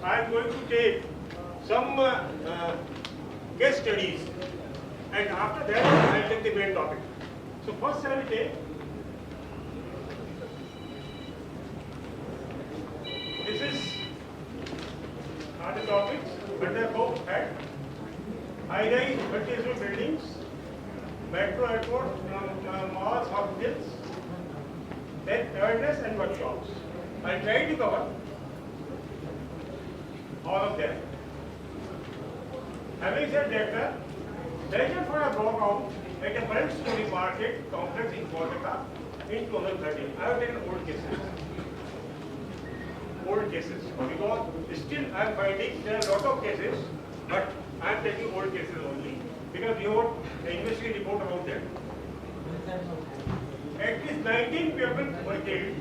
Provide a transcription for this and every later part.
I am going to take some case studies, and after that I will take the main topic. So first I will take this is the topics under both head high-rise multi-story buildings, metro airports, malls, hospitals, then awareness and workshops. I try to cover all of them. Having said that, Legend for a broke at a multi-story market complex in Kolkata in 2013. I have taken old cases. Because still I am finding there are a lot of cases, but I am taking old cases only because we want the investigation report about that. At least 19 people were killed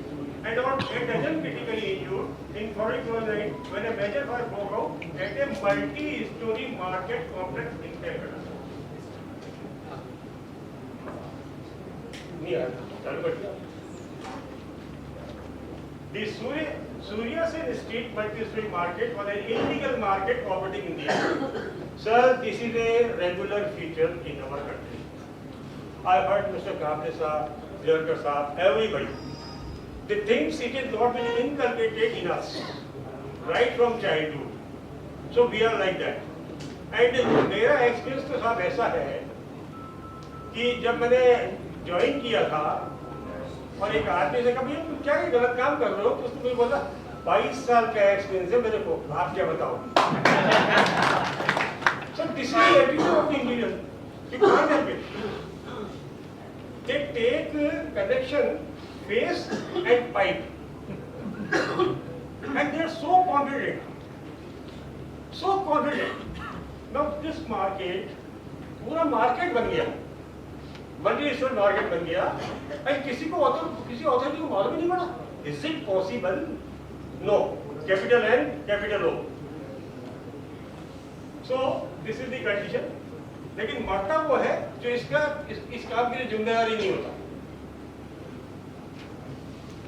and about a dozen critically injured in February 2009 when a major fire broke out at a multi-story market complex in Calcutta. The Surya Sen Street multi-story market was an illegal market operating in India. Sir, this is a regular feature in our country. I heard Mr. Kamble Saab, Director Saab, everybody. The things it is not been inculcated in us, right from childhood. So we are like that. And मेरा experience तो साहब ऐसा है कि जब मैंने join किया था और एक आदमी से कहा भैया तुम क्या गलत काम कर रहे हो, तो उसने मुझे बोला 22 साल का एक्सपीरियंस है मेरे को, आप क्या बताओ। So this is the attitude of the Indians. You can't help it. They take connection, face and pipe, and they are so confident. Now this market, पूरा मार्केट बन गया, मल्टी-स्टोरी मार्केट बन गया, और किसी अथॉरिटी को मालूम ही नहीं पड़ा। Is it possible? No. Capital N, capital O. So this is the condition. लेकिन मरता वो है जो इस काम के लिए जिम्मेदारी नहीं होता।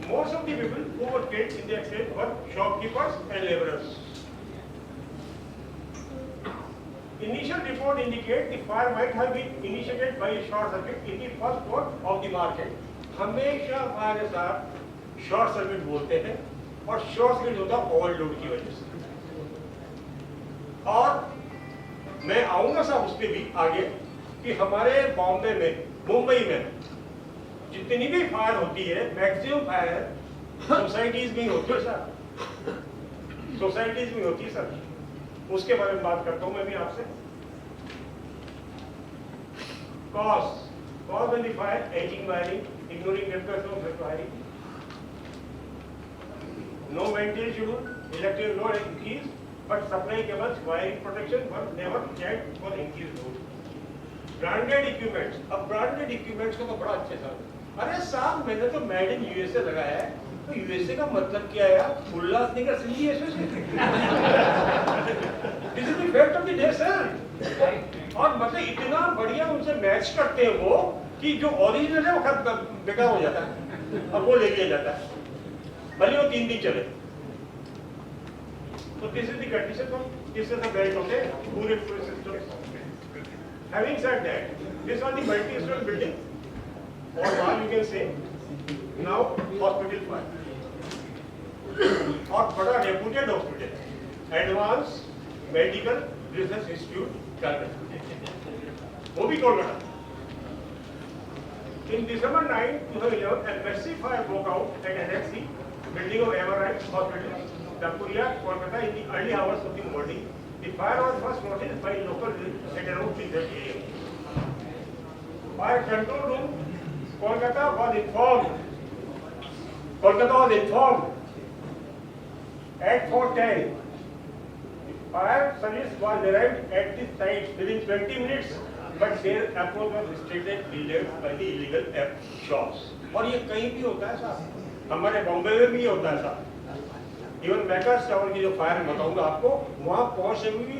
Most of the people who were killed in the accident were shopkeepers and laborers. Initial report indicate the fire might have been initiated by a short circuit in the first floor of the market. हमेशा fire के साथ short circuit बोलते हैं और short circuit होता है overload की वजह से। और मैं आऊंगा साहब उस पर भी आगे कि हमारे बॉम्बे में, मुंबई में जितनी भी फायर होती है, मैक्सिमम फायर सोसाइटीज में होती है सर, सोसाइटीज में होती है सर। उसके बारे में बात करता हूं मैं भी आपसे। Cause of the fire, ageing wiring, ignoring network of wiring, no maintenance schedule, electric load increase, but supply cables, wiring protection were never checked for increased load. Branded equipments, अब branded equipments का तो बड़ा अच्छा था। अरे साहब मैंने तो मेड इन यूएसए लगाया है, तो यूएसए का मतलब क्या है यार? उल्लास नहीं कर सकती ऐसे। This is the fact of the day sir। और मतलब इतना बढ़िया उनसे मैच करते हैं वो कि जो ओरिजिनल है वो बेकार हो जाता है और वो ले लिया जाता है, भले वो 3 दिन चले। तो this is the condition of this is the belt of the पूरे system. Having said that, this was the multi-storey building और now you can say now hospital fire और बड़ा reputed hospital advance medical research institute Calcutta, वो भी Kolkata. In December 9, 2011, a massive fire broke out at NXC, building of MRI Hospital, Dakuria, Kolkata in the early hours of the morning. The fire was first noticed by local at around 3:30 a.m. Fire control room, Kolkata was informed at 4:10. Fire service was arrived at the site within 20 minutes. But their approach was restricted, delayed by the illegal shops. और ये कहीं भी होता है साहब, हमारे बॉम्बे में भी होता है साहब। इवन मैकर्स टावर की जो फायर बताऊंगा आपको, वहाँ पहुँचने में भी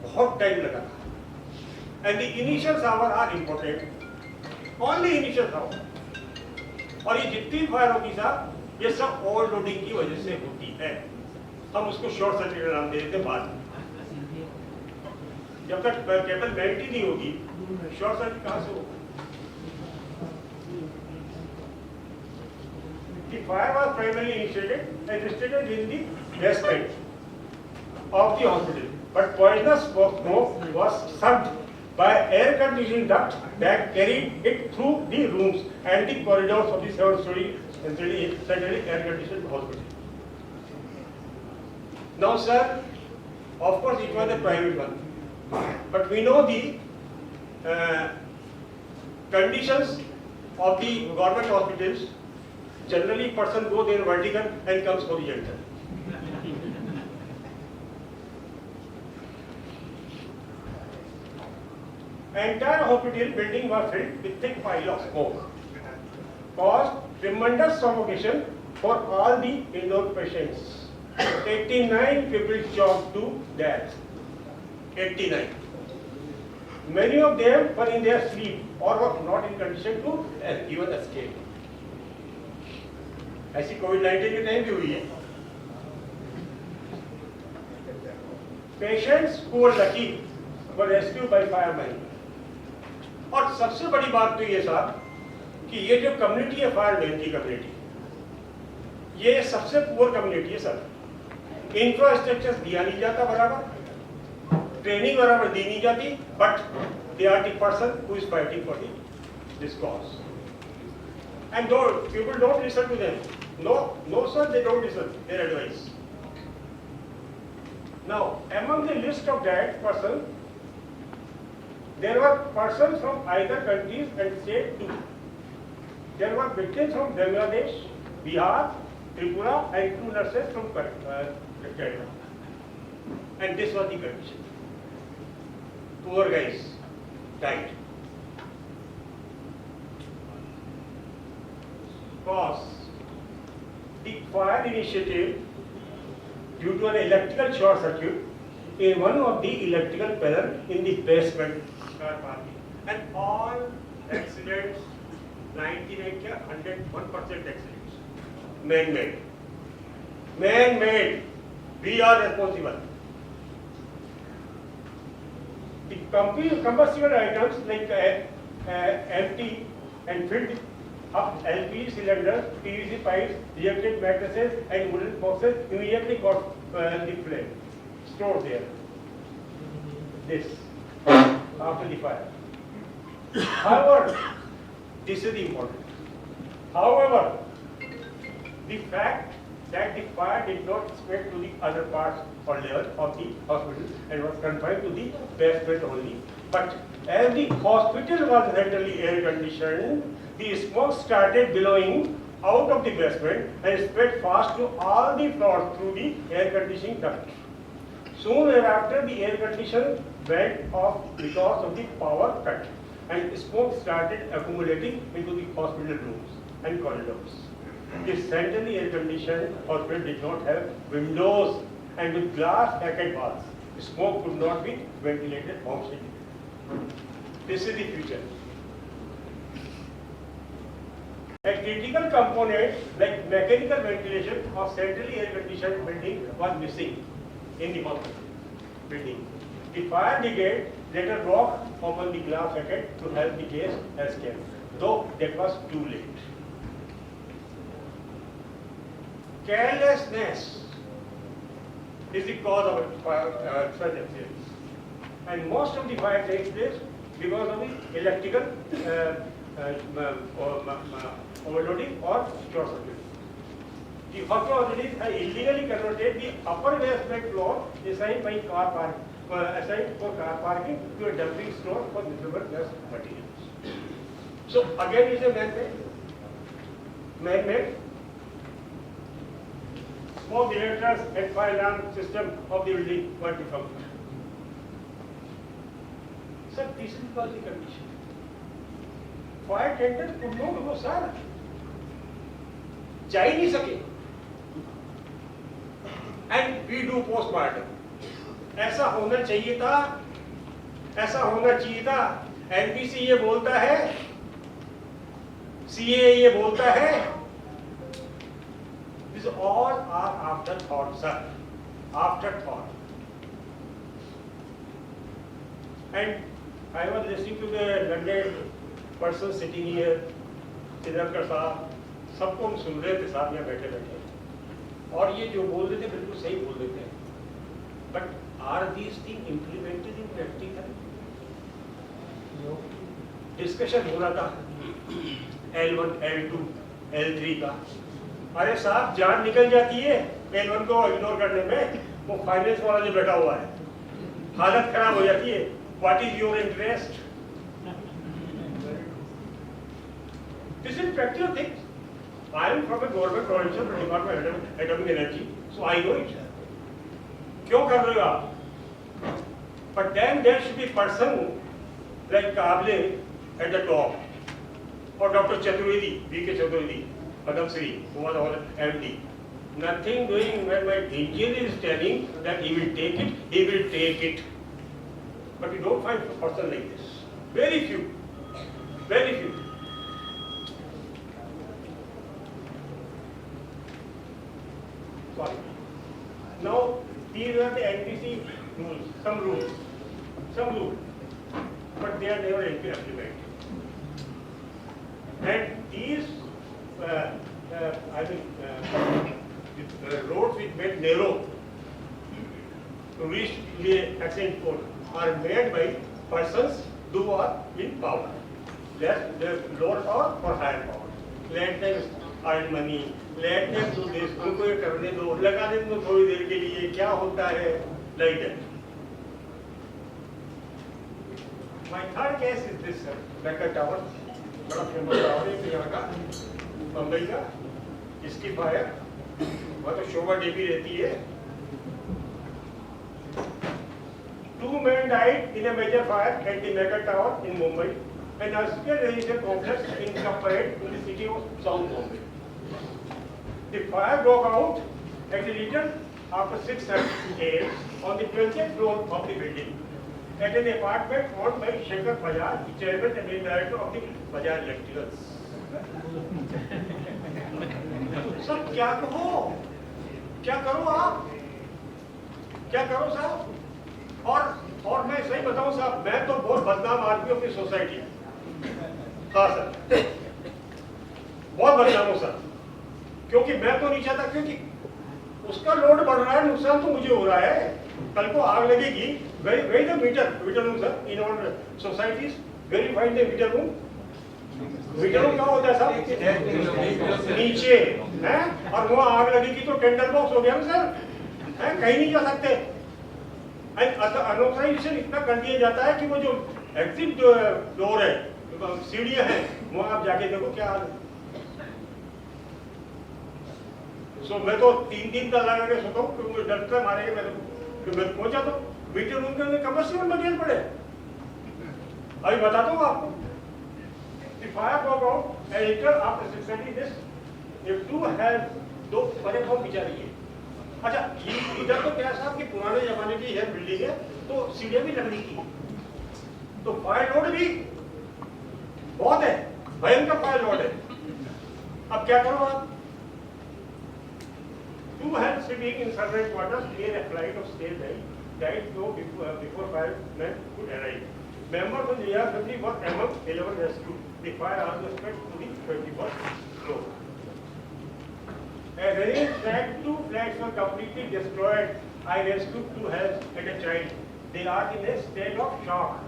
बहुत टाइम लगा था। And the initial hour are important, only initial hour। और ये जितनी फायर होगी साहब, ये सब ओवरलोडिंग की वजह से होती है। हम उसको शॉर्ट सर्किट का नाम दे देते बाद में। जब तक केबल मेल्ट ही नहीं होगी, शॉर्ट सर्किट कहाँ से होगा? The fire was primarily initiated and started in the basement of the hospital, but poisonous smoke was sucked by air conditioning duct that carried it through the rooms and the corridors of the 7-story centrally air conditioned hospital. Now, sir, of course it was a private one, but we know the conditions of the government hospitals. Generally, person go there vertical and comes horizontal. Entire hospital building was filled with thick pile of smoke, caused tremendous suffocation for all the indoor patients. 89 people choked to death. 89. Many of them were in their sleep or were not in condition to even escape. ऐसी कोविड-19 के time भी हुई है। Patients who were lucky were rescued by firemen. और सबसे बड़ी बात तो ये साहब कि ये जो कम्युनिटी है फायरमैन की कम्युनिटी, ये सबसे पुअर कम्युनिटी है सर। इंफ्रास्ट्रक्चर दिया नहीं जाता बराबर, ट्रेनिंग बराबर दी नहीं जाती, but they are the person who is fighting for this cause and people don't listen to them. No sir, they don't listen their advice. Now, among the list of that person, there were persons from either countries and state too. There were victims from Bangladesh, Bihar, Tripura, and 2 nurses from Kerala. And this was the condition. Poor guys died. Cause the fire initiative due to an electrical short circuit in one of the electrical panel in the basement car parking, and all accidents 101% accidents man-made. We are responsible. The combustible items like empty and filled up LPG cylinders, PVC pipes, rejected mattresses and wooden boxes immediately got the flame stored there. This after the fire. However, this is important. However, the fact that the fire did not spread to the other parts or level of the hospital and was confined to the basement only. But as the hospital was centrally air conditioned, the smoke started billowing out of the basement and spread fast to all the floors through the air conditioning duct. Soon thereafter, the air conditioner went off because of the power cut, and smoke started accumulating into the hospital rooms and corridors. The centrally air conditioned hospital did not have windows, and with glass packet walls, smoke could not be ventilated outside. This is the future. A critical component like mechanical ventilation of centrally air conditioned building was missing in the hospital building. The fire brigade later broke open the glass packet to help the case escape, though that was too late. Carelessness is the cause of such accidents, and most of the fire takes place because of the electrical overloading or short circuit. The hospital authorities have illegally converted the upper basement floor assigned for car parking to a dumping store for flammable gas materials. So again, it is a man-made. Smoke detectors and fire alarm system of the building were defunct. Sir, this is because the condition. Fire tenders could not go, sir. जा ही नहीं सके. And we do postmortem. ऐसा होना चाहिए था, ऐसा होना चाहिए था. NBC ये बोलता है, CA ये बोलता है. These all are afterthoughts, sir. afterthought. And I was listening to the learned person sitting here, चिदंकर साहब, सबको हम सुन रहे थे साहब यहाँ बैठे बैठे, और ये जो बोल रहे थे बिल्कुल सही बोल रहे थे. But are these things implemented in practical? Discussion हो रहा था L1, L2, L3 का. अरे साहब जान निकल जाती है L1 को इग्नोर करने में. वो फाइनेंस वाला जो बैठा हुआ है, हालत खराब हो जाती है. What is your interest? This is practical things. I am from a government provincial department of atomic energy, so I know it. क्यों कर रहे हो आप? But then there should be person like Kable at the top, or Dr. Chaturvedi, V.K. Chaturvedi, Padam Shri, who was our MD. Nothing doing when my engineer is telling that he will take it, he will take it. But you don't find a person like this. Very few. Very few. Sorry. Now, these are the NPC rules, some rules. But they are never implemented. And these, roads which made narrow to reach the accent port are made by persons who are in power. There's lower power or higher power. Let them earn money, let them do this, उनको ये करने दो, लगा दें तो थोड़ी देर के लिए क्या होता है, like that. My third case is this, sir. Mecca Tower, बड़ा फेमस टावर है यहाँ का, मुंबई का, इसकी फायर, वहाँ तो शोभा देवी रहती है. 2 men died in a major fire at the Mecca Tower in Mumbai, and industrial residential complex in Kapad in the city of South Bombay. The fire broke out at the little after 6:30 a.m. on the 20th floor of the building at an apartment owned by Shekhar Bajaj, chairman and director of the Bajaj Electricals. Sir क्या कहो, क्या करो आप, क्या करो साहब. और मैं सही बताऊं साहब, मैं तो बहुत बदनाम आदमी हूं अपनी सोसाइटी. हाँ सर, बहुत बदनाम हूं सर, क्योंकि मैं तो नहीं चाहता, क्योंकि उसका लोड बढ़ रहा है, नुकसान तो मुझे हो रहा है. कल को आग लगेगी. Very the meter room sir in our societies, verify the meter room. Meter room क्या होता है साहब, नीचे है, और वहाँ आग लगेगी तो टेंडर बॉक्स हो गया ना सर, है, कहीं नहीं जा सकते. अनऑथराइजेशन इतना कर दिया जाता है कि वो जो एग्जिट डोर है, सीढ़ियां हैं, वहाँ आप जाके देखो क्या हाल है. सो मैं तो 3 दिन का लगा के सोता हूँ, क्योंकि डरता मारेंगे. मैं पहुंचा तो मीटर रूम के अंदर कमर्शियल मटेरियल पड़े. अभी बताता हूँ आपको. The fire broke out and later after 6:30 this, if two has दो बड़े बहुत बिचारी है. अच्छा, इधर तो क्या साहब कि पुराने जमाने की है बिल्डिंग है, तो सीढ़ियां भी लकड़ी की, तो फायर लोड भी बहुत है, भयंकर फायर लोड है. अब क्या करो आप. Two had sleeping in separate quarters near a flight of stairs died before firemen could arrive. Members of the air family were among 11 rescued. The fire also spread to the 21st floor. As rain track, 2 flats were completely destroyed. I rescued 2 helps and a child. They are in a state of shock.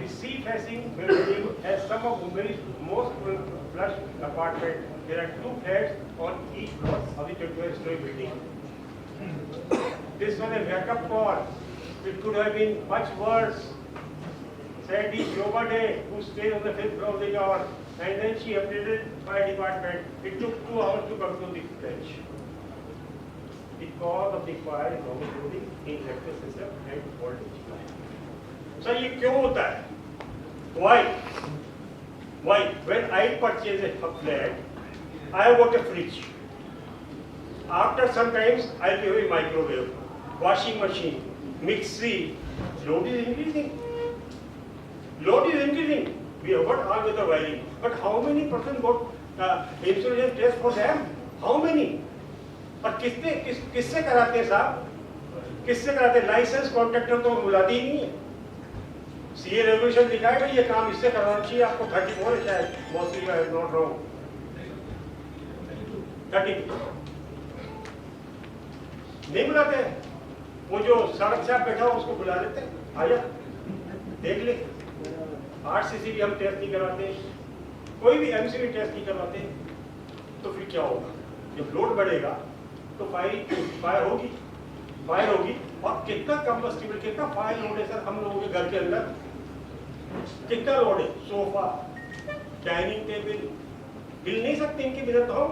The sea-facing building has some of Mumbai's most flush apartments. There are 2 flats on each floor of the 21st-story building. This was a wake-up call. It could have been much worse, said the Shobha Day, who stayed on the 5th floor of the tower, and then she updated fire department. It took 2 hours to come to the flash. The cause of the fire is obviously in electrical system and voltage. So ये क्यों होता है? Why? Why? When I purchase a flat, I have got a fridge. After some times, I have a microwave, washing machine, mixer. Load is increasing. Load is increasing. We have got all with the wiring. But how many person got insurance test for them? How many? और किससे कराते हैं साहब? किससे कराते हैं? Licence contractor तो बुलाती ही नहीं है। सीए रेगुलेशन दिखाएगा ये काम इससे करवाना चाहिए आपको। 34 है शायद, mostly I am not wrong, 30 नहीं बुलाते हैं। वो जो सड़क से आप बैठा हो उसको बुला लेते हैं, आजा देख ले। 8 सीसी हम टेस्ट नहीं करवाते, कोई भी एमसीबी टेस्ट नहीं करवाते, तो फिर क्या होगा? जब लोड बढ़ेगा तो फायर होगी। और कितना कंबस्टिबल, कितना फायर लोड है सर हम लोगों के घर के अंदर? कितना लोड है? सोफा, डाइनिंग टेबल हिल नहीं सकते इनके बिना तो हम।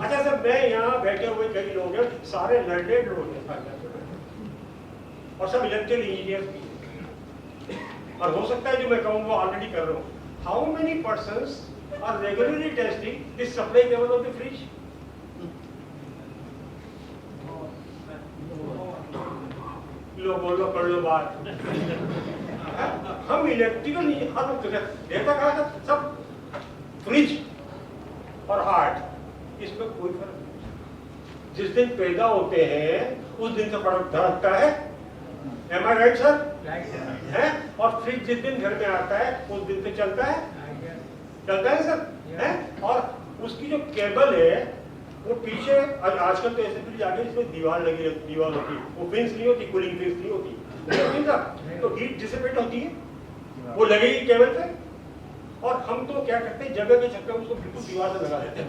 अच्छा सर, मैं यहाँ बैठे हुए कई लोग हैं, सारे लर्नेड लोग हैं और सब इलेक्ट्रिकल इंजीनियर भी, और हो सकता है जो मैं कहूँ वो ऑलरेडी कर रहा हूँ। How many persons are regularly testing this supply level of the fridge? लो बोलो कर लो बात। हम इलेक्ट्रिकल डेटा कहा था सब फ्रिज और हार्ट, इसमें कोई फर्क नहीं। जिस दिन पैदा होते हैं उस दिन से फर्क धड़कता है। Am I right, sir? है? और फ्रिज जिस दिन घर में आता है उस दिन से चलता है सर? है? और उसकी जो केबल है वो पीछे, आजकल तो ऐसे फ्रिज आ गए जिसमें दीवार होती है, वो फिंस नहीं होती, कूलिंग फिंस नहीं होती, तो हीट डिसिपेट होती है, वो लगेगी केबल पे। और हम तो क्या करते हैं, जगह के चक्कर में उसको बिल्कुल दीवार से लगा देते हैं।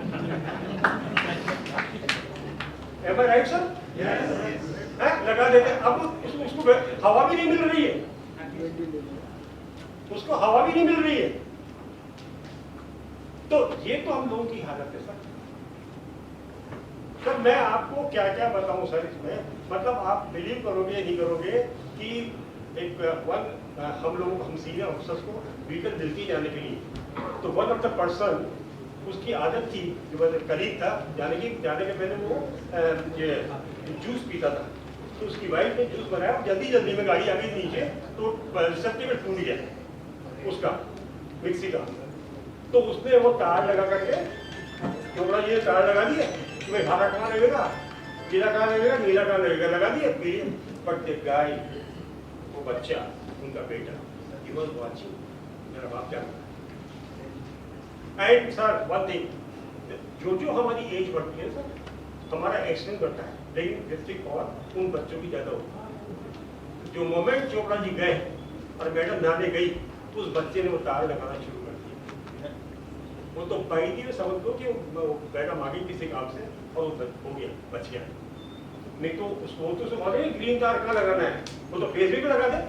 Am I right, sir? है? लगा देते हैं। अब उसको हवा भी नहीं मिल रही है, उसको हवा भी नहीं मिल रही है। तो ये तो हम लोगों की हालत है सर। सर मैं आपको क्या क्या बताऊं सर इसमें, मतलब आप बिलीव करोगे नहीं करोगे कि हम सीनियर ऑफिसर्स को व्हीकल मिलती जाने के लिए, तो वन ऑफ द पर्सन, उसकी आदत थी, जो मेरा कलीग था, जाने के पहले वो ये जूस पीता था, तो उसकी वाइफ ने जूस बनाया, जल्दी में गाड़ी आ गई नीचे, तो रिसेप्टिकल टूट गया उसका मिक्सी का, तो उसने वो तार लगा करके चोपड़ा जी ने तार लगा दिया, तुम्हें हरा कहाँ लगेगा, पीला कहाँ लगेगा, नीला कहाँ लगेगा, लगा दिया पीले। बट द गाय, वो बच्चा, उनका बेटा, he was watching, मेरा बाप क्या करता है। एंड सर वन थिंग, जो हमारी एज बढ़ती है सर, हमारा एक्सीडेंट बढ़ता है, लेकिन डिस्ट्रिक्ट और उन बच्चों की ज्यादा होती है। जो मोमेंट चोपड़ा जी गए और मैडम नहाने गई, तो उस बच्चे ने वो तार लगाना शुरू कर दिया। वो तो पाई थी, समझ लो कि मैडम आ गई किसी काम से और वो हो गया, बच गया। नहीं तो उसको तो ग्रीन तार कहाँ लगाना है, वो तो फेस भी लगा दे।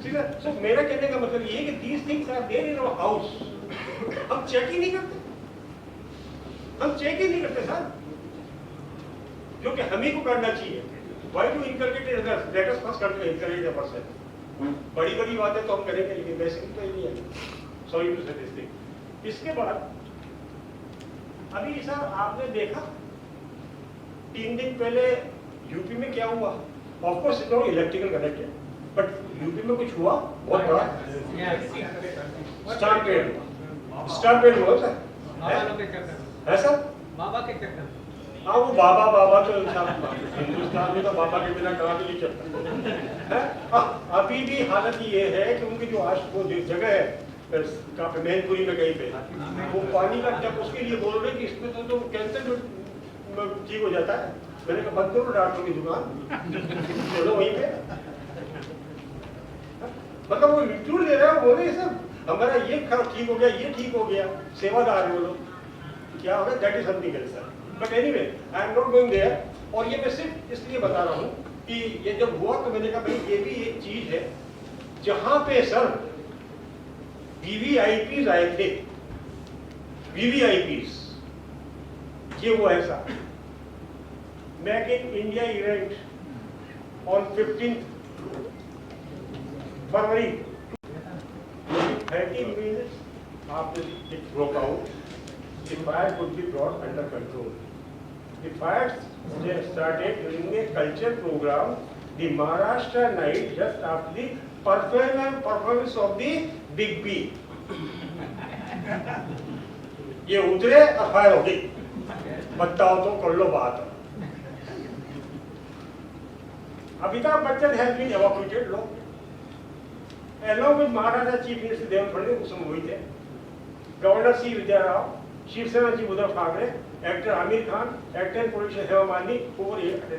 ठीक है, सो मेरा कहने का मतलब ये है कि these things are there in our house, हम चेक ही नहीं करते, सर, जो कि हम ही को करना चाहिए। Why do you inculcate it? Let us first encourage a person. बड़ी बातें तो हम करेंगे, लेकिन बेसिक तो नहीं है। Sorry to say this thing. इसके बाद अभी सर आपने देखा 3 दिन पहले यूपी में क्या हुआ? Of course it not electrical connected, but UP में कुछ हुआ बहुत बड़ा, स्टाम्पेड हुआ सर, है सर? बाबा के चक्कर। हाँ, वो बाबा तो हिंदुस्तान में तो बाबा के बिना कहाँ भी नहीं चलता है। अभी भी हालत ये है कि उनकी जो वो जगह है काफी मैनपुरी में कहीं पे, वो पानी का टैप उसके लिए बोल रहे कि इसमें तो कैंसर ठीक हो जाता है। मैंने कहा बंद करो डॉक्टर की दुकान, चलो वहीं पे। मतलब वो लिटूर ले रहा है, बोल रहे सब हमारा ये ठीक हो गया, ये ठीक हो गया, सेवादार है वो लोग, क्या होगा, that is something else sir. But anyway I am not going there. और ये मैं सिर्फ इसलिए बता रहा हूँ कि ये जब हुआ तो मैंने कहा भाई ये भी एक चीज है जहां पे सर VVIPs आए थे, VVIPs, ये वो ऐसा make in India event on 15th February 30 minutes after it broke out, the fire could be brought under control. The fire started during a culture program, the Maharashtra night, just after the performance of the Big B. ये उतरे और fire हो गई। बताओ तो कर लो बात। Amitabh Bachchan has been evacuated, low, along with Maharaja Chief Minister Devendra Fadnavis उस समय हुई थे, governor C Vidya Rao, Shiv Sena ji Uddhav Thackeray, actor Aamir Khan, actor and producer Hema Malini, और ये तो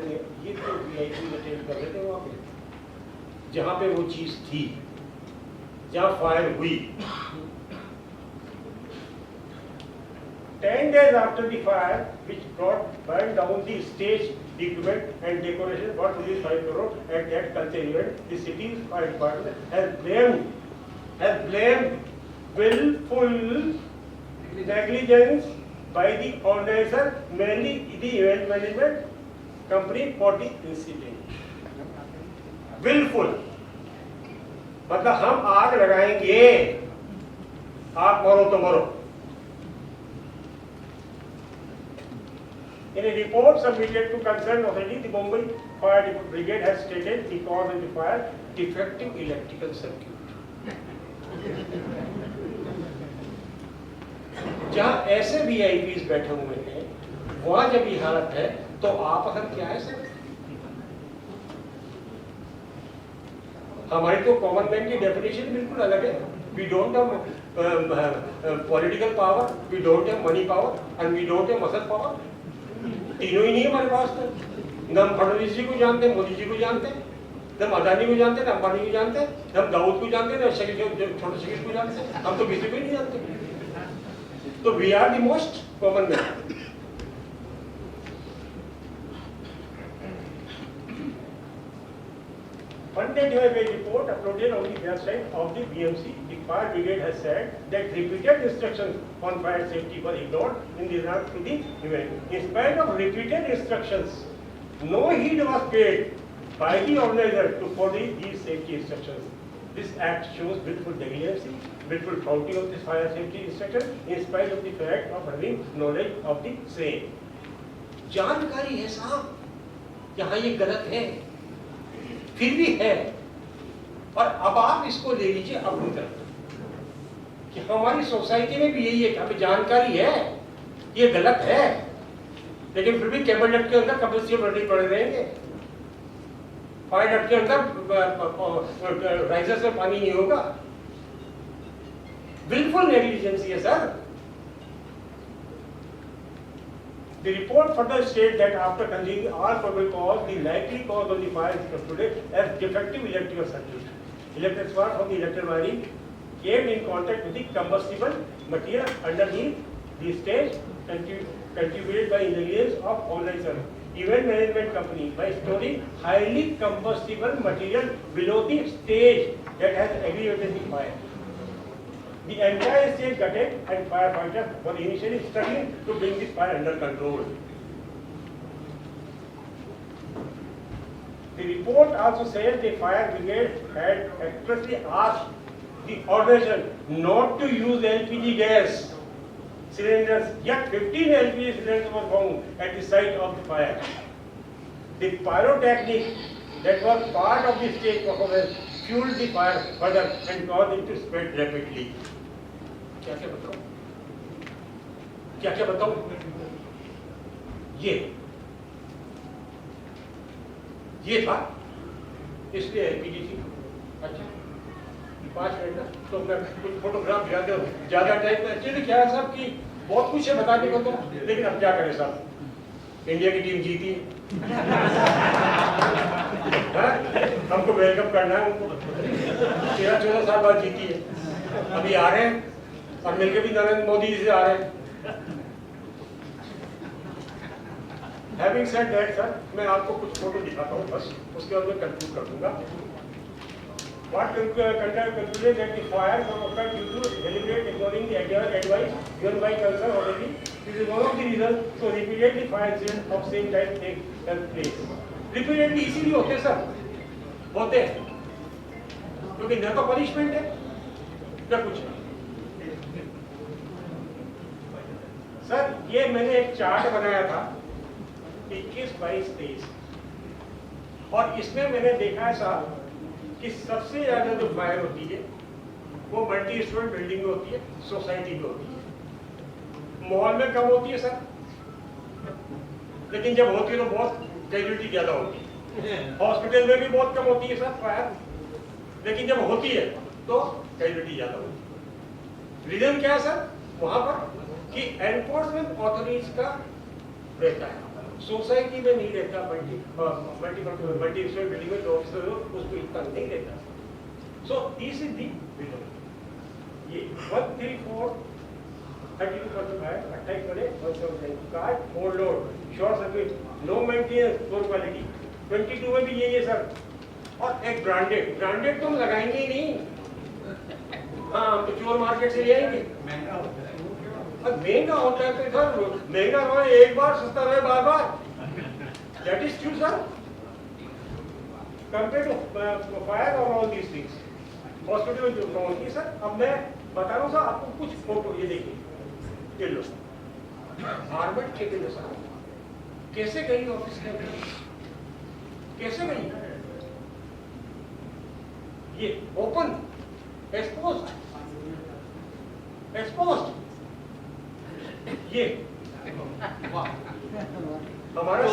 वीआईपी अटेंड कर रहे थे वहाँ पे, जहाँ पे वो चीज थी, जहाँ फायर हुई। 10 days after the fire, which burned down the stage equipment and decoration for 5 crore at that culture event, the city's fire department has blamed willful negligence by the organizer, mainly the event management company, for the incident. Willful, मतलब हम आग लगाएंगे, आप मरो तो मरो। In a report submitted to concerned authority, the Mumbai Fire Brigade has stated the cause of the fire: defective electrical circuit. जहाँ ऐसे VIPs बैठे हुए हैं, वहाँ जब ये हालत है, तो आप अगर क्या है सर? हमारी तो कॉमन मैन की डेफिनेशन बिल्कुल अलग है। We don't have political power, we don't have money power, and we don't have muscle power. तीनों ही नहीं हमारे पास तो। न हम फडणवीस जी को जानते हैं, मोदी जी को जानते हैं, न हम अदानी को जानते हैं, न अंबानी को जानते हैं, न हम दाऊद को जानते हैं, न छोटे शकील को जानते हैं, हम तो किसी को ही नहीं जानते। तो we are the most common man. Monday a report uploaded on the website of the BMC, the fire brigade has said that repeated instructions on fire safety were ignored in the run to the event. In spite of repeated instructions, no heed was paid by the organizer to follow these safety instructions. This act shows willful negligence, willful flouting of the fire safety instructions, in spite of the fact of having knowledge of the same. जानकारी है साहब, यहाँ ये गलत है, फिर भी है, और अब आप इसको ले लीजिए अपनी तरफ कि हमारी सोसाइटी में भी यही है कि हमें जानकारी है, ये गलत है, लेकिन फिर भी केबल डट के अंदर कंपल्सरी बर्निंग पड़े रहेंगे, फायर डट के अंदर राइजर से पानी नहीं होगा। बिल्कुल नेग्लिजेंसी है sir. The report further states that after considering all probable cause, the likely cause of the fire is considered as defective electrical circuit. Electric spark from the electric wiring came in contact with the combustible material underneath the stage, contributed by negligence of organizer, event management company, by storing highly combustible material below the stage that has aggravated the fire. The entire stage gutted and firefighters were initially struggling to bring this fire under control. The report also says the fire brigade had expressly asked the organization not to use LPG gas cylinders, yet 15 LPG cylinders were found at the site of the fire. The pyrotechnic that was part of the stage performance fueled the fire further and caused it to spread rapidly. क्या क्या बताऊं? क्या क्या बताऊं? ये था, इसलिए LPG थी। अच्छा 5 मिनट ना, तो मैं कुछ फोटोग्राफ ज्यादा टाइम में एक्चुअली क्या है साहब कि बहुत कुछ है बताने को तो, लेकिन अब क्या करें साहब, इंडिया की टीम जीती हमको वेलकम करना है, उनको 13-14 साल बाद जीती है, अभी आ रहे हैं और मिलके भी नरेंद्र मोदी जी से आ रहे हैं। Having said that, sir, मैं आपको कुछ फोटो दिखाता हूँ बस, उसके बाद मैं कंक्लूड कर दूंगा। What concluded that the fire occurred due to deliberate ignoring the advice given by concerned authority. This is one of the reasons so repeatedly fire incidents of same type take place. Repeatedly इसीलिए होते sir, होते हैं, क्योंकि न तो punishment है न कुछ है। सर ये मैंने एक चार्ट बनाया था 21-22-23 और इसमें मैंने देखा है साहब कि सबसे ज्यादा जो फायर होती है वो मल्टी स्टोरी बिल्डिंग में होती है, सोसाइटी में होती है। मॉल में कम होती है सर, लेकिन जब होती है तो बहुत कैजुअलिटी ज्यादा होती है। हॉस्पिटल में भी बहुत कम होती है सर फायर, लेकिन जब होती है तो कैजुअलिटी ज्यादा होती है। रीजन क्या है सर वहां पर कि एनफोर्समेंट अथॉरिटीज का रहता है, सोसाइटी में नहीं रहता। मल्टी बिल्डिंग में जो ऑफिसर हो उसको इतना नहीं रहता। So this is the reason. ये 134 32% है, 28 बड़े 179 card, 4 load, short circuit, no maintenance, poor quality. 22 में भी यही है सर। और एक ब्रांडेड तो हम लगाएंगे ही नहीं। हाँ, हम तो चोर मार्केट से ले आएंगे। महंगा होता है तो सर महंगा रहे एक बार, सस्ता रहे बार बार। That is true sir. Compare to fire और ऑल दीज थिंग्स, हॉस्पिटल में जो होती है सर। अब मैं बता रहा हूँ सर आपको कुछ फोटो, ये देखिए, ये लो आर्मर्ड केबिन सर। कैसे गई ऑफिस के अंदर, कैसे गई? ये ओपन, एक्सपोज्ड, ये हमारा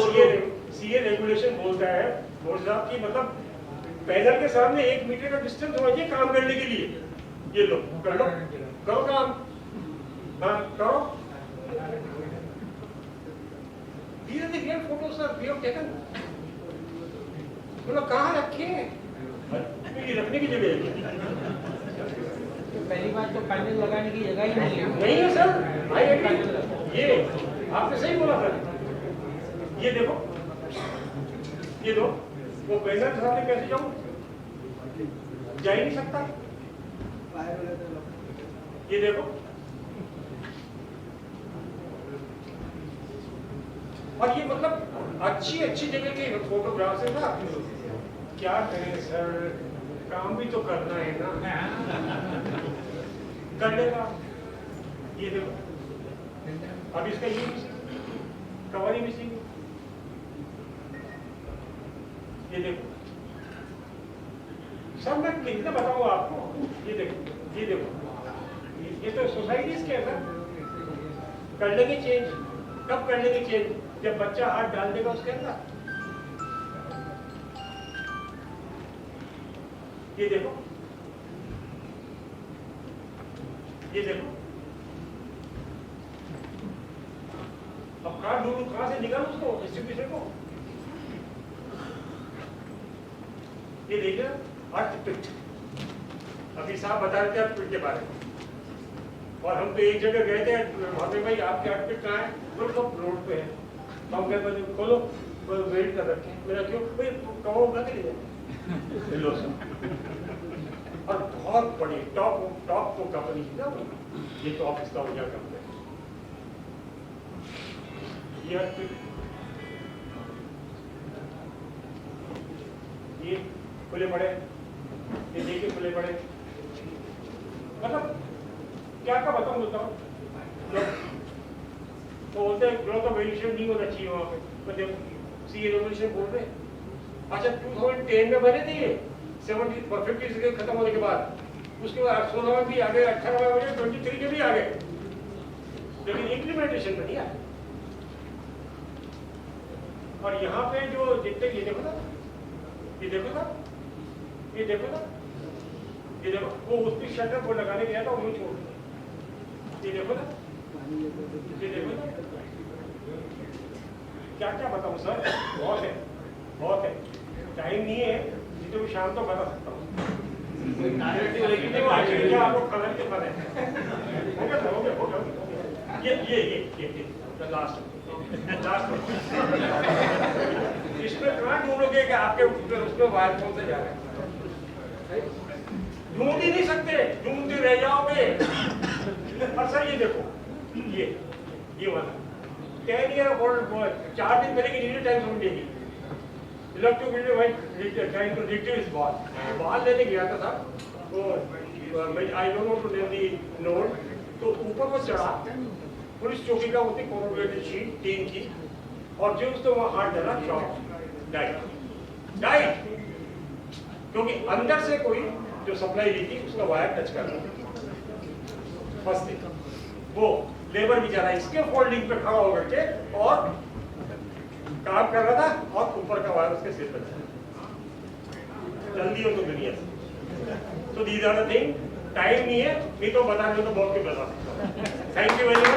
सीए रेगुलेशन बोलता है बोर्ड साहब की, मतलब पैदल के सामने 1 मीटर का डिस्टेंस होना चाहिए काम करने के लिए। ये लो कर लो, करो काम। हाँ करो। These are the real photos sir we have taken. बोलो कहाँ रखे हैं? ये रखने की जगह है। पहली बात तो पैनल लगाने की जगह ही नहीं है। नहीं है सर, आई एग्री। ये आपने सही बोला सर। ये देखो, ये दो, वो पैनल सामने कैसे जाऊँ? जा ही नहीं सकता। ये देखो, और ये मतलब अच्छी जगह के फोटोग्राफ्स है ना। क्या करें सर, काम भी तो करना है ना, कर लेगा। ये देखो, अब इसका ये कवर ही मिसिंग। ये देखो सर, मैं कितना बताऊँ आपको। ये देखो, ये तो सोसाइटीज के है सर। कर लेंगे चेंज, कब कर लेंगे चेंज? जब बच्चा हाथ डाल देगा उसके अंदर। ये देखो, अब कहाँ ढूंढूं, कहाँ से निकाल उसको डिस्ट्रीब्यूशन को? ये देखिए अर्थ, अभी साहब बता रहे थे अर्थ के बारे में। और हम तो एक जगह गए थे, वहाँ पे भाई आपके अर्थ कहाँ है? तो रोड पे है। तो हम कहते खोलो, वेट कर रखे। मेरा क्यों भाई कहो उठा के ले जाए। और बहुत बड़ी टॉप तो कंपनी थी ना, ये तो ऑफिस का हो गया कंपनी। ये खुले पड़े, ये देखिए खुले पड़े। मतलब क्या बताऊँ तो बोलते हैं ग्रोथ ऑफ वेरिएशन नहीं होना चाहिए वहाँ पे। मतलब सीए रेवोल्यूशन बोल रहे हैं। अच्छा 2010 में बने थे ये, 50 से खत्म होने के बाद। उसके बाद 16 में भी आ गए, 18 में बने, 23 के भी आ गए, लेकिन इम्प्लीमेंटेशन में नहीं आया। और यहाँ पे जो जितने ये देखो ना, वो उसकी शटर को लगाने गया था, वो छोड़ दिया। ये देखो ना, क्या बताऊँ सर, बहुत है। टाइम नहीं है, नहीं तो शाम तो बता सकता हूँ। लेकिन क्या आपको खबर के पता है? हो गया। ये लास्ट इसमें कहाँ ढूंढोगे कि आपके उसमें वायर फोन से जा रहे हैं? ढूंढ ही नहीं सकते, ढूंढते रह जाओगे। और सर ये देखो, ये वाला 10 ईयर ओल्ड बॉय, 4 दिन पहले की न्यूज टाइम्स में देखी। इलेक्ट्रिक बिल्डिंग भाई trying to retrieve his ball लेने गया था साहब। तो I don't know to name the note. तो ऊपर वो चढ़ा, पुलिस चौकी का होती कोरोनेटेड शीट 3 की, और जो उसने वहाँ हाथ डाला, शॉट, डाइट, क्योंकि अंदर से कोई जो सप्लाई ली थी उसका वायर टच कर रहा। फर्स्ट थिंग वो लेबर बेचारा इसके फोल्डिंग पे खड़ा होकर के और काम कर रहा था और ऊपर का वायर उसके सिर पर था। जल्दी हो तो दुनिया से। तो these are the thing, time नहीं है, नहीं तो बता दो तो बहुत कुछ बता सकता हूँ। Thank you very